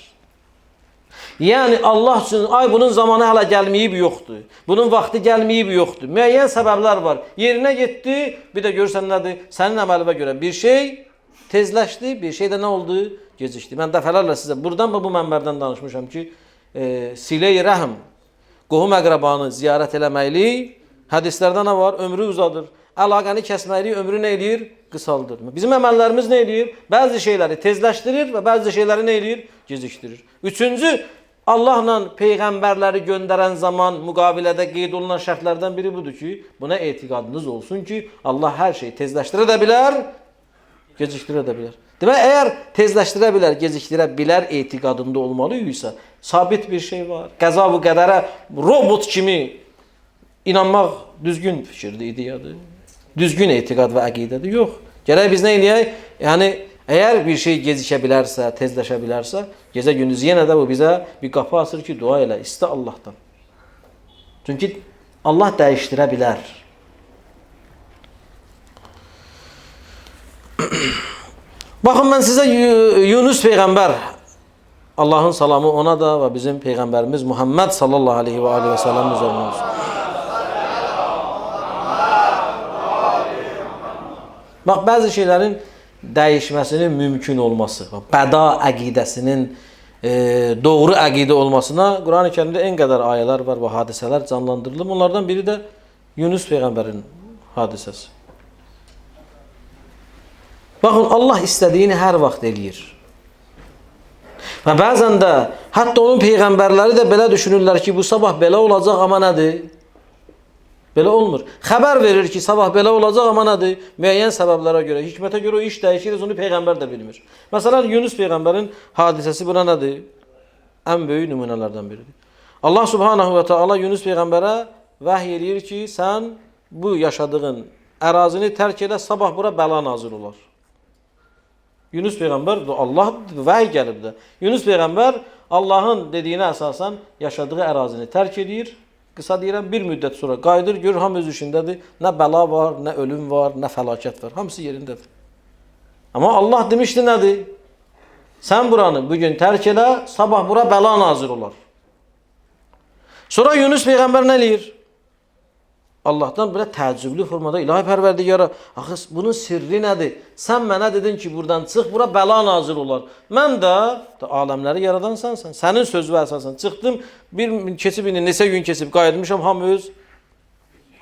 Yəni Allah üçün, ay bunun zamanı hələ gəlməyib yoxdur. Bunun vaxtı gəlməyib yoxdur. Müəyyən səbəblər var. Yerinə getdi, bir də görürsən nədir? Sənin əməlinə görə bir şey tezləşdi, bir şey də nə oldu? Gecikdi. Mən dəfələrlə sizə buradan bu mənbərdən danışmışam ki, silə-i rəhm, qohum əqrabanı ziyarət eləməkli, hədislərdə nə var? Ömrü uzadır. Əlaqəni kəsməkli ömrü nə eləyir? Qısaldır. Bizim əməllərimiz nə eləyir? Bəzi şeyləri tezləşdirir və bəzi şeyləri nə eləyir? Gecikdirir. Üçüncü, Allahla peyğəmbərləri göndərən zaman müqavilədə qeyd olunan şərtlərdən biri budur ki, buna etiqadınız olsun ki, Allah hər şeyi tezləşdirə də bilər, gecikdirə də bilər. Demək, əgər tezləşdirə bilər, gecikdirə bilər etiqadında olmalıysa, sabit bir şey var. Qəza və qədərə robot kimi inanmaq düzgün fikirdir, ideyadır. Düzgün etiqad və əqidədir. Yox. Gərək biz nə eləyək? Yəni, əgər bir şey gecikə bilərsə, tezləşə bilərsə, gecə gündüz yenə də bu bizə bir qapı açır ki, dua elə, istə Allahdan. Çünki Allah dəyişdirə bilər. Baxın, mən sizə Yunus Peyğəmbər, Allahın salamı ona da və bizim Peyğəmbərimiz Muhammed sallallahu aleyhi və aleyhi və sələm üzərinə olsun. Bax, bəzi şeylərin dəyişməsinin mümkün olması, bəda əqidəsinin doğru əqidə olmasına Quran-ı Kərimdə en qədər ayələr var və hadisələr canlandırılır. Bunlardan biri də Yunus Peyğəmbərin hadisəsi. Baxın, Allah istədiyini hər vaxt eləyir. Və bəzən də, hətta onun Peyğəmbərləri də belə düşünürlər ki, bu sabah belə olacaq, amma nədir? Belə olmur. Xəbər verir ki, sabah belə olacaq, amma nədir? Müəyyən səbəblərə görə, hikmətə görə o iş dəyişir, onu Peyğəmbər də bilmir. Məsələn, Yunus Peyğəmbərin hadisəsi buna nədir? Ən böyük nümunələrdən biridir. Allah Subhanahu və Teala Yunus Peyğəmbərə vəhy eləyir ki, sən bu yaşadığın ərazini tərk elə, sabah bura bəla nazil olar. Yunus Peyğəmbər, Allah vəhy gəlib də. Yunus Peyğəmbər Allahın dediyinə əsasən yaşadığı ərazini tərk edir. Qısa deyirəm, bir müddət sonra qayıdır, görür, hamı öz işindədir. Nə bəla var, nə ölüm var, nə fəlakət var. Hamısı yerindədir. Amma Allah demişdi nədir? Sən buranı bugün tərk elə, sabah bura bəla nazir olar. Sonra Yunus Peyğəmbər nə eləyir? Allahdan belə təəccüblü formada, ilahi pərverdigara, axı bunun sirri nədir? Sən mənə dedin ki, buradan çıx, bura bəla nazil olar. Mən də aləmləri yaradan sənsən. Sənin sözü əsasən çıxdım, neçə gün keçib, qayıtmışam, hamı öz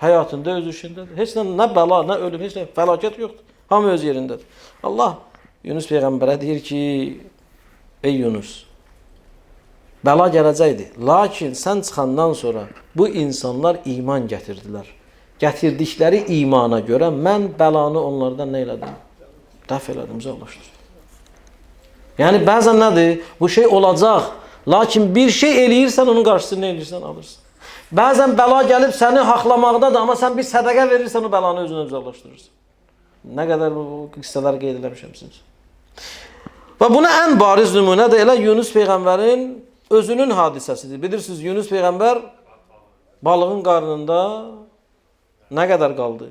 həyatında, öz işindədir. Heç nə bəla, nə ölüm, heç nə fəlakət yoxdur. Hamı öz yerindədir. Allah Yunus Peyğəmbərə deyir ki, ey Yunus, bəla gələcəkdir. Lakin sən çıxandan sonra bu insanlar iman gətirdilər. Gətirdikləri imana görə mən bəlanı onlardan nə elədim? Dəf elədim, uzaqlaşdırdım. Yəni bəzən nədir? Bu şey olacaq. Lakin bir şey eləyirsən, onun qarşısını nə eləyirsən, alırsan. Bəzən bəla gəlib səni haqlamaqdadır, amma sən bir sədəqə verirsən, o bəlanı özünə uzaqlaşdırırsan. Nə qədər bu qissələr qeyd eləmişəm sizə. Və buna ən bariz nümunə də elə Yunus Peyğəmbərin özünün hadisəsidir. Bilirsiniz, Yunus Peyğəmbər balığın qarnında nə qədər qaldı?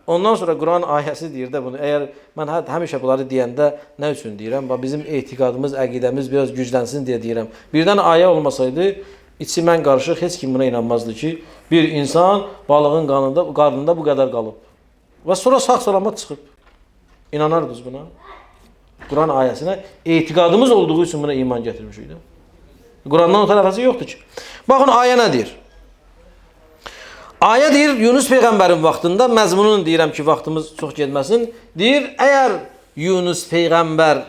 Ondan sonra Quran ayəsi deyir də bunu. Əgər mən həmişə bunları deyəndə nə üçün deyirəm? Bizim etiqadımız, əqidəmiz biraz güclənsin deyə deyirəm. Birdən ayə olmasaydı, içi mən qarışıq, heç kim buna inanmazdı ki, bir insan balığın qarnında bu qədər qalıb. Və sonra sağ-salamat çıxıb. İnanardınız buna. Quran ayəsinə etiqadımız olduğu üçün buna iman gətirmişik. Qurandan o tərəfəsi yoxdur ki. Baxın, ayə nə deyir? Ayə deyir, Yunus Peyğəmbərin vaxtında, məzmununu deyirəm ki, vaxtımız çox getməsin, deyir, əgər Yunus Peyğəmbər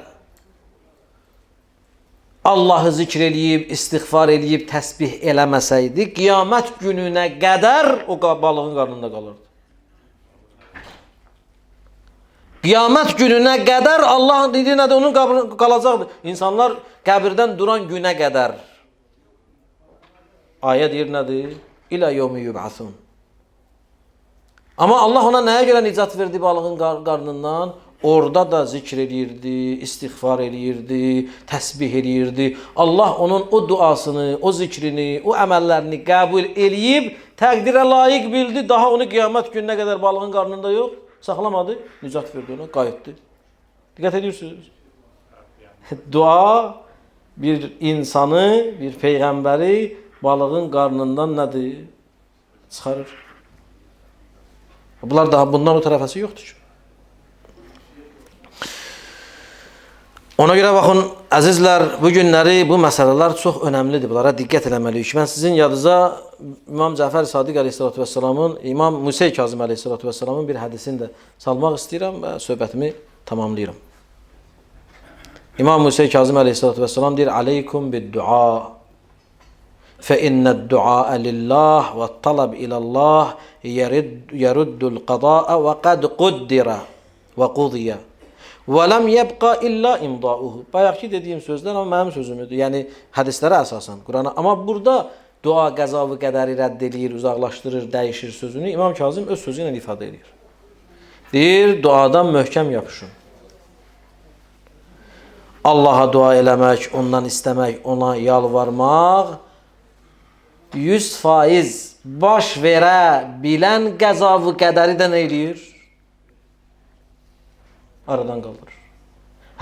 Allahı zikr eləyib, istiğfar eləyib, təsbih eləməsəydi, qiyamət gününə qədər o balığın qarnında qalırdı. Qiyamət gününə qədər Allah dediyi nədir? Onun qəbri qalacaqdır. İnsanlar qəbirdən duran günə qədər. Ayə deyir nədir? İlə yevmi yub'asun. Amma Allah ona nəyə görə nicat verdi balığın qarnından? Orada da zikr eləyirdi, istiğfar eləyirdi, təsbih eləyirdi. Allah onun o duasını, o zikrini, o əməllərini qəbul eləyib, təqdirə layiq bildi. Daha onu qiyamət gününə qədər balığın qarnında yox. Saxlamadı, nicat verdi ona, qayıtdı. Diqqət edirsiniz? Dua bir insanı, bir peyğəmbəri balığın qarnından nədir? Çıxarır. Bundan o tərəfəsi yoxdur ki. Ona görə baxın, əzizlər, bu günləri bu məsələlər çox önəmlidir. Bunlara diqqət eləməliyik. Mən sizin yadınıza İmam Cəfər Sadiq əleyhissalatu vesselamın, İmam Musa Kazım əleyhissalatu vesselamın bir hədisini də salmaq istəyirəm və söhbətimi tamamlayıram. İmam Musa Kazım əleyhissalatu vesselam deyir: "Aleykum bid-du'a. Fe inned-du'a lillah ve talab ilallah yeruddul qada'a ve qad quddira ve qudiya." Və ləm yəbqa illa imdauhu. Bayaqki dediyim sözlər amma mənim sözümdür. Yəni hədislərə əsasən Qurana. Amma burada dua qəza və qədəri rədd eləyir, uzaqlaşdırır, dəyişir sözünü İmam Kazım öz sözü ilə ifadə edir. Deyir, duadan möhkəm yapışın. Allaha dua eləmək, ondan istəmək, ona yalvarmaq 100% baş verə bilən qəza və qədəri də nə eləyir? Aradan qaldırır.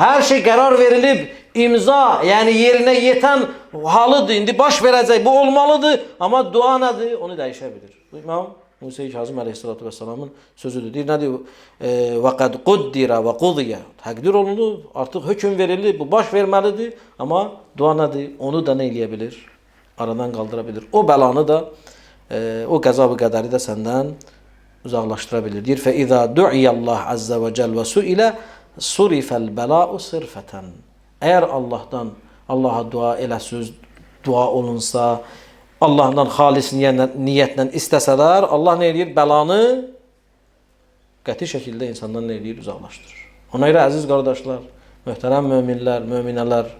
Hər şey qərar verilib, imza, yəni yerinə yetən halıdır, indi baş verəcək, bu olmalıdır, amma dua nədir? Onu dəyişə bilir. Bu İmam Musa Kazım əleyhissalatu vesselamın sözüdür. Deyir, nədir? Və qad quddira və qudiya. Təqdir olunub, artıq hökm verilib, bu baş verməlidir, amma dua nədir? Onu da nə eləyə bilir? Aradan qaldıra bilir. O bəlanı da, o qəza və qədəri də səndən uzaqlaşdıra bilir. Deyir, فَإِذَا دُعِيَ اللّٰهِ عَزَّ وَجَلْ وَسُئِلَ صُرِفَ الْبَلَاءُ صِرْفَةً. Əgər Allaha dua elə söz, dua olunsa, Allahdan xalis niyyətlə istəsələr, Allah nə eləyir? Bəlanı qəti şəkildə insandan nə eləyir? Uzaqlaşdırır. Ona görə əziz qardaşlar, möhtərəm möminlər, möminələr,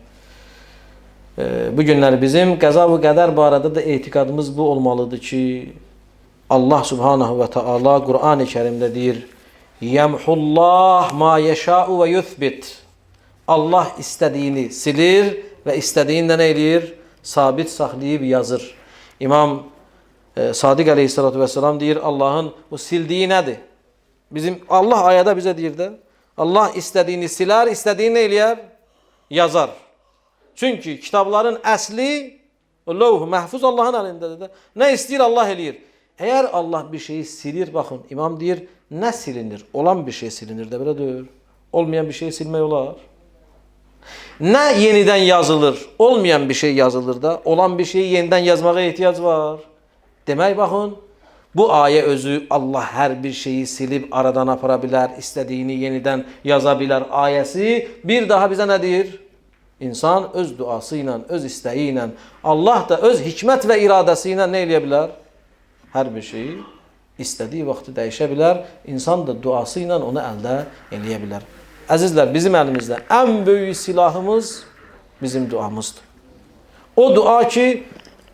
bu günlər bizim qəza və qədər barədə də etiqadımız bu olmalıdır ki, Allah Subhanahu və Teala Qur'an-ı Kərimdə deyir: "Yemhullah ma yeşa'u ve yuthbit." Allah istədiyini silir və istədiyini nə eləyir? Sabit saxlayıb yazır. İmam Sadiq əleyhissalatu vesselam deyir, Allahın bu sildiyi nədir? Bizim Allah ayədə bizə deyir də, Allah istədiyini silər, istədiyini nə eləyər? Yazar. Çünki kitabların əsli Levh-i Məhfuz Allahın əlindədir də. Nə istəyir Allah eləyir. Əgər Allah bir şeyi silir, baxın, İmam deyir, nə silinir? Olan bir şey silinir də, belə deyir. Olmayan bir şeyi silmək olar. Nə yenidən yazılır? Olmayan bir şey yazılır da, olan bir şeyi yenidən yazmağa ehtiyac var. Demək, baxın, bu ayə özü Allah hər bir şeyi silib aradan apara bilər, istədiyini yenidən yaza bilər ayəsi bir daha bizə nə deyir? İnsan öz duası ilə, öz istəyi ilə, Allah da öz hikmət və iradəsi ilə nə eləyə bilər? Hər bir şeyi istədiyi vaxtı dəyişə bilər. İnsan da duası ilə onu əldə eləyə bilər. Əzizlər, bizim əlimizdə ən böyük silahımız bizim duamızdır. O dua ki,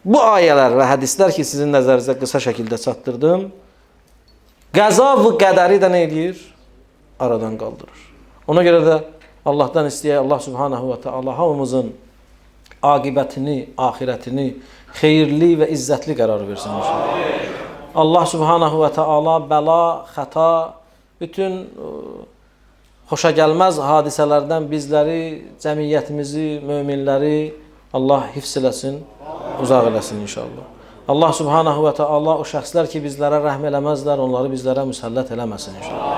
bu ayələr və hədislər ki, sizin nəzərinizə qısa şəkildə çatdırdım, qəza və qədəri də nə edir? Aradan qaldırır. Ona görə də Allah'tan istəyək, Allah Subhanahu və Teala hamımızın aqibətini, axirətini xeyirli və izzətli qərar versin inşallah. Allah Subhanahu və Teala bəla, xəta, bütün xoşagəlməz hadisələrdən bizləri, cəmiyyətimizi, möminləri Allah hifz eləsin, uzaq eləsin inşallah. Allah Subhanahu və Teala o şəxslər ki, bizlərə rəhm eləməzlər, onları bizlərə müsəllət eləməsin inşallah.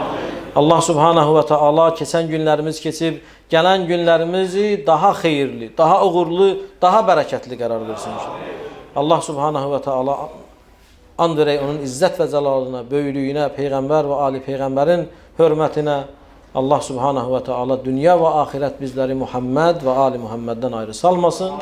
Allah Subhanahu və Teala keçən günlərimiz keçib, gələn günlərimizi daha xeyirli, daha uğurlu, daha bərəkətli qərar versin inşallah. Allah Subhanahu və Teala and verək onun izzət və cəlalına, böyüklüyünə, Peyğəmbər və Ali Peyğəmbərin hörmətinə. Allah Subhanahu və Teala dünya və axirət bizləri Muhammed və Ali Muhammeddən ayrı salmasın.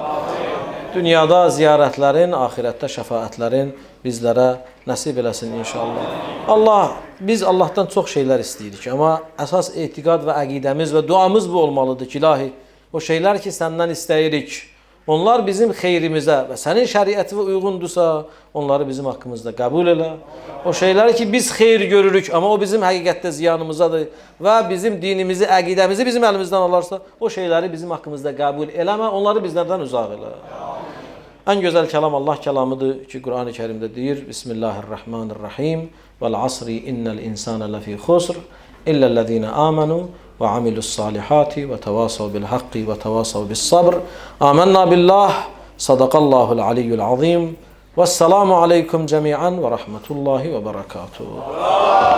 Dünyada ziyarətlərin, axirətdə şəfaətlərin bizlərə nəsib eləsin inşallah. Biz Allahdan çox şeylər istəyirik, amma əsas etiqad və əqidəmiz və duamız bu olmalıdır ki, ilahi, o şeylər ki, səndən istəyirik, onlar bizim xeyrimizə və sənin şəriətinə uyğundursa, onları bizim haqqımızda qəbul elə. O şeylər ki, biz xeyir görürük, amma o bizim həqiqətdə ziyanımızadır və bizim dinimizi, əqidəmizi bizim əlimizdən alarsa, o şeyləri bizim haqqımızda qəbul eləmə, onları bizlərdən uzaq elə. Ən gözəl kəlam Allah kəlamıdır ki, Qur'an-ı Kərimdə deyir, Bismillahirrahmanirrahim, Vəl-asri innəl insana ləfi xusr, illəl-ləzīnə amanu və amilus-salihati və təvasav bil-haqqi və təvasav bis-sabr. Amennā billah, sadaqallahul aliyyul azim. Vəssalamu aleykum cəmiən və rəhmətullahi və bərəkatuhu.